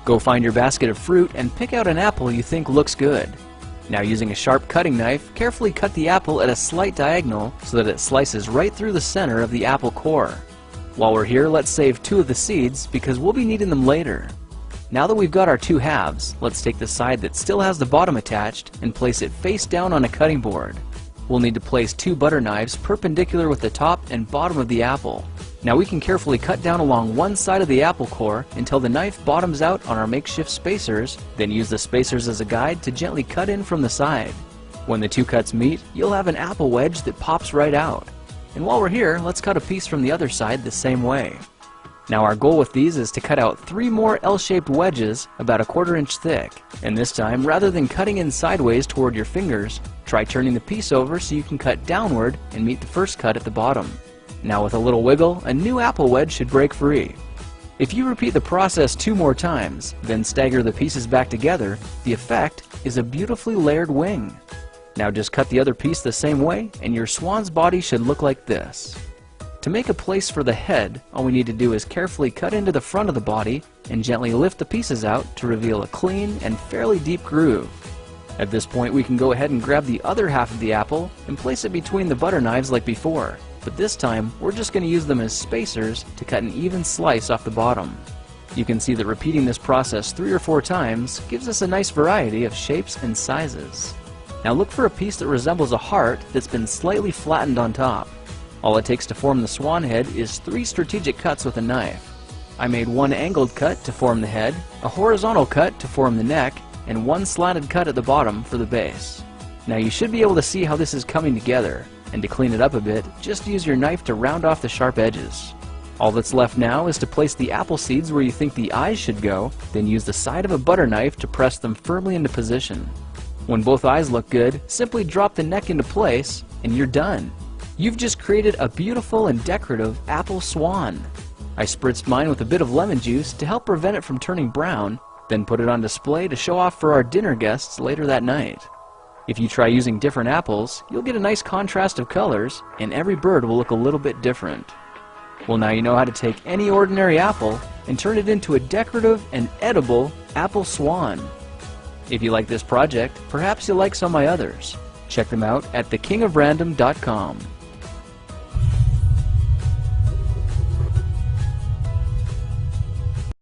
Go find your basket of fruit and pick out an apple you think looks good. Now, using a sharp cutting knife, carefully cut the apple at a slight diagonal so that it slices right through the center of the apple core. While we're here, let's save 2 of the seeds because we'll be needing them later. Now that we've got our 2 halves, let's take the side that still has the bottom attached and place it face down on a cutting board. We'll need to place 2 butter knives perpendicular with the top and bottom of the apple. Now we can carefully cut down along one side of the apple core until the knife bottoms out on our makeshift spacers, then use the spacers as a guide to gently cut in from the side. When the 2 cuts meet, you'll have an apple wedge that pops right out. And while we're here, let's cut a piece from the other side the same way. Now our goal with these is to cut out 3 more L-shaped wedges about 1/4 inch thick. And this time, rather than cutting in sideways toward your fingers, try turning the piece over so you can cut downward and meet the first cut at the bottom. Now with a little wiggle, a new apple wedge should break free. If you repeat the process 2 more times, then stagger the pieces back together, the effect is a beautifully layered wing. Now just cut the other piece the same way and your swan's body should look like this. To make a place for the head, all we need to do is carefully cut into the front of the body and gently lift the pieces out to reveal a clean and fairly deep groove. At this point, we can go ahead and grab the other half of the apple and place it between the butter knives like before. But this time, we're just going to use them as spacers to cut an even slice off the bottom. You can see that repeating this process 3 or 4 times gives us a nice variety of shapes and sizes. Now look for a piece that resembles a heart that's been slightly flattened on top. All it takes to form the swan head is 3 strategic cuts with a knife. I made 1 angled cut to form the head, a horizontal cut to form the neck, and 1 slanted cut at the bottom for the base. Now you should be able to see how this is coming together. And to clean it up a bit, just use your knife to round off the sharp edges. All that's left now is to place the apple seeds where you think the eyes should go, then use the side of a butter knife to press them firmly into position. When both eyes look good, simply drop the neck into place, and you're done. You've just created a beautiful and decorative apple swan. I spritzed mine with a bit of lemon juice to help prevent it from turning brown, then put it on display to show off for our dinner guests later that night. If you try using different apples, you'll get a nice contrast of colors, and every bird will look a little bit different. Well, now you know how to take any ordinary apple and turn it into a decorative and edible apple swan. If you like this project, perhaps you'll like some of my others. Check them out at thekingofrandom.com.